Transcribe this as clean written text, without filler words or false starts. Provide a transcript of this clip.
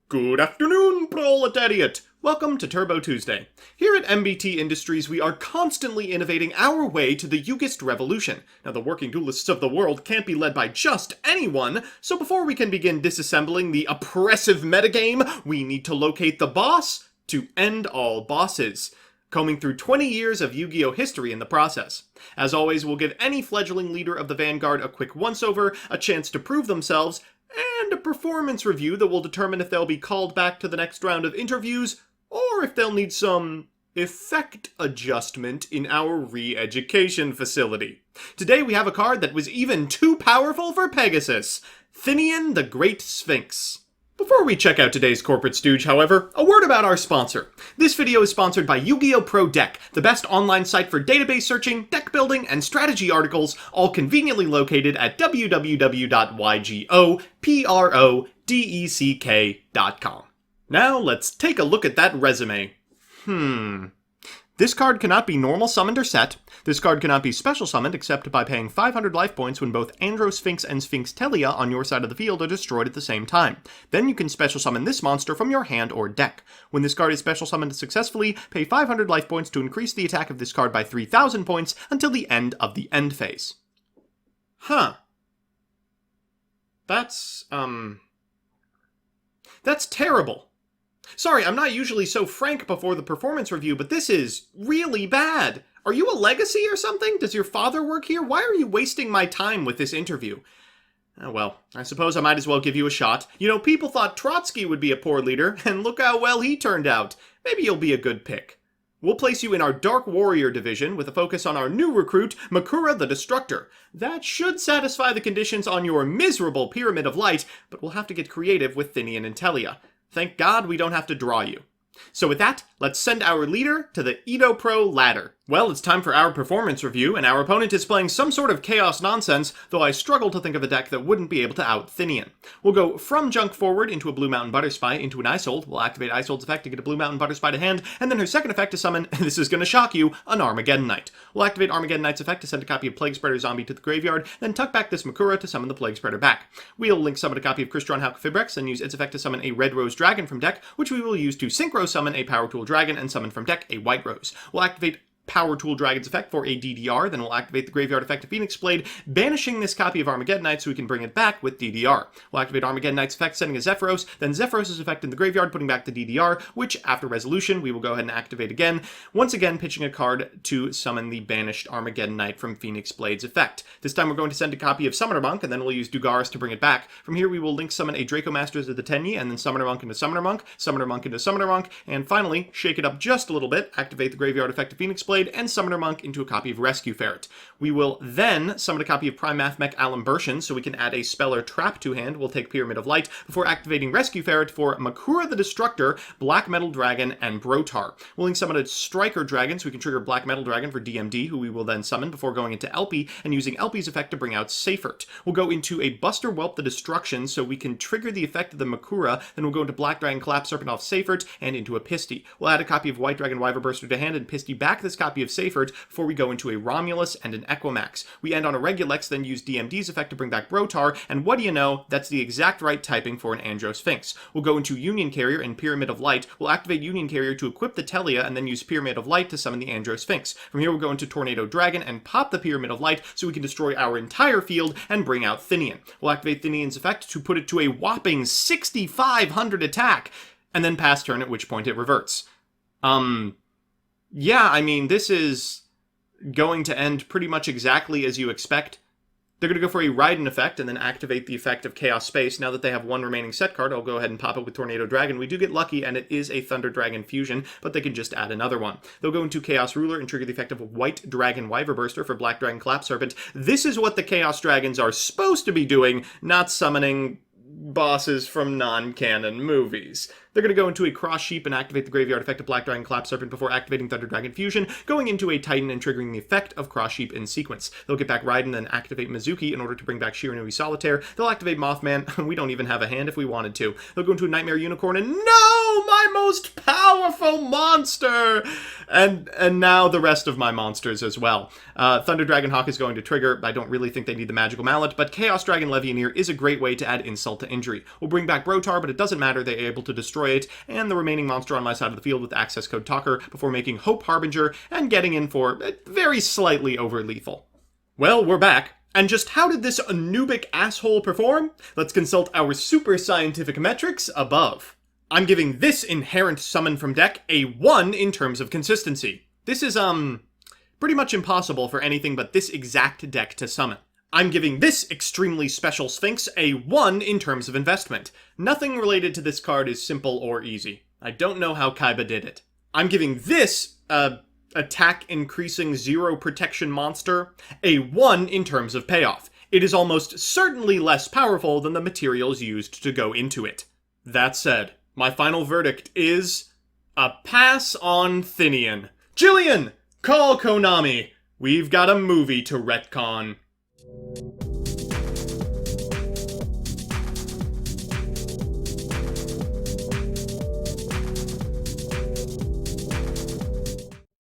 Good afternoon, proletariat! Welcome to Turbo Tuesday. Here at MBT Industries, we are constantly innovating our way to the Yugist revolution. Now, the working duelists of the world can't be led by just anyone, so before we can begin disassembling the oppressive metagame, we need to locate the boss to end all bosses, combing through 20 years of Yu-Gi-Oh! History in the process. As always, we'll give any fledgling leader of the Vanguard a quick once-over, a chance to prove themselves, and a performance review that will determine if they'll be called back to the next round of interviews, or if they'll need some effect adjustment in our re-education facility. Today we have a card that was even too powerful for Pegasus, THEINEN the Great Sphinx. Before we check out today's corporate stooge, however, a word about our sponsor. This video is sponsored by Yu-Gi-Oh! Pro Deck, the best online site for database searching, deck building, and strategy articles, all conveniently located at www.ygoprodeck.com. Now let's take a look at that resume. This card cannot be normal summoned or set. This card cannot be special summoned except by paying 500 life points when both SPHINX and SPHINX on your side of the field are destroyed at the same time. Then you can special summon this monster from your hand or deck. When this card is special summoned successfully, pay 500 life points to increase the attack of this card by 3,000 points until the end of the end phase. That's terrible. Sorry, I'm not usually so frank before the performance review, but this is really bad. Are you a legacy or something? Does your father work here? Why are you wasting my time with this interview? Oh well, I suppose I might as well give you a shot. You know, people thought Trotsky would be a poor leader, and look how well he turned out. Maybe you'll be a good pick. We'll place you in our Dark Warrior division with a focus on our new recruit, Makura the Destructor. That should satisfy the conditions on your miserable Pyramid of Light, but we'll have to get creative with THEINEN and Telia. Thank God we don't have to draw you. So with that, let's send our leader to the Edo Pro ladder. Well, it's time for our performance review, and our opponent is playing some sort of chaos nonsense, though I struggle to think of a deck that wouldn't be able to out THEINEN. We'll go from junk forward into a Blue Mountain Butterspy into an Isold. We'll activate Isold's effect to get a Blue Mountain Butterspy to hand, and then her second effect to summon, this is gonna shock you, an Armageddon Knight. We'll activate Armageddon Knight's effect to send a copy of Plague Spreader Zombie to the graveyard, then tuck back this Makura to summon the Plague Spreader back. We'll link summon a copy of Crystron Hawk Fibrex, then use its effect to summon a Red Rose Dragon from deck, which we will use to Synchro summon a Power Tool Dragon and summon from deck a White Rose. We'll activate Power Tool Dragon's effect for a DDR, then we'll activate the Graveyard effect of Phoenix Blade, banishing this copy of Armageddon Knight so we can bring it back with DDR. We'll activate Armageddon Knight's effect, sending a Zephyros, then Zephyros' effect in the graveyard, putting back the DDR, which, after resolution, we will go ahead and activate again, once again pitching a card to summon the banished Armageddon Knight from Phoenix Blade's effect. This time we're going to send a copy of Summoner Monk, and then we'll use Dugaris to bring it back. From here we will link summon a Draco Masters of the Tenyi, and then Summoner Monk into Summoner Monk, Summoner Monk into Summoner Monk, and finally, shake it up just a little bit, activate the Graveyard effect of Phoenix Blade, and Summoner Monk into a copy of Rescue Ferret. We will then summon a copy of Prime Mathmech Alimbertion so we can add a Speller Trap to hand. We'll take Pyramid of Light before activating Rescue Ferret for Makura the Destructor, Black Metal Dragon, and Brotar. We'll link summon a Striker Dragon so we can trigger Black Metal Dragon for DMD, who we will then summon before going into Elpie and using Elpie's effect to bring out Seifert. We'll go into a Buster Whelp the Destruction so we can trigger the effect of the Makura, then we'll go into Black Dragon Collapse Serpent off Seifert and into a Pisty. We'll add a copy of White Dragon Wyverburster to hand and Pisty back this copy of Seifert before we go into a Romulus and an Equimax. We end on a Regulex, then use DMD's effect to bring back Brotar, and what do you know, that's the exact right typing for an Andro Sphinx. We'll go into Union Carrier and Pyramid of Light. We'll activate Union Carrier to equip the Telia, and then use Pyramid of Light to summon the Andro Sphinx. From here we'll go into Tornado Dragon and pop the Pyramid of Light so we can destroy our entire field and bring out THEINEN. We'll activate THEINEN's effect to put it to a whopping 6,500 attack, and then pass turn, at which point it reverts. Yeah, I mean, this is going to end pretty much exactly as you expect. They're going to go for a Raiden effect and then activate the effect of Chaos Space. Now that they have one remaining set card, I'll go ahead and pop it with Tornado Dragon. We do get lucky, and it is a Thunder Dragon fusion, but they can just add another one. They'll go into Chaos Ruler and trigger the effect of White Dragon Wyverburster for Black Dragon Collapse Serpent. This is what the Chaos Dragons are supposed to be doing, not summoning bosses from non-canon movies. They're going to go into a Cross Sheep and activate the Graveyard effect of Black Dragon Collapse Serpent before activating Thunder Dragon Fusion, going into a Titan and triggering the effect of Cross Sheep in sequence. They'll get back Raiden, then activate Mizuki in order to bring back Shiranui Solitaire. They'll activate Mothman. We don't even have a hand if we wanted to. They'll go into a Nightmare Unicorn, and no! no, my most powerful monster! And now the rest of my monsters as well. Thunder Dragon Hawk is going to trigger. I don't really think they need the Magical Mallet, but Chaos Dragon Levianeer is a great way to add insult to injury. We'll bring back Brotar, but it doesn't matter, they're able to destroy it, and the remaining monster on my side of the field with access code Talker before making Hope Harbinger and getting in for very slightly over lethal. Well, we're back. And just how did this anubic asshole perform? Let's consult our super scientific metrics above. I'm giving this inherent summon from deck a 1 in terms of consistency. This is, pretty much impossible for anything but this exact deck to summon. I'm giving this extremely special Sphinx a 1 in terms of investment. Nothing related to this card is simple or easy. I don't know how Kaiba did it. I'm giving this, attack increasing 0 protection monster a 1 in terms of payoff. It is almost certainly less powerful than the materials used to go into it. That said, my final verdict is a pass on THEINEN. Jillian, call Konami. We've got a movie to retcon.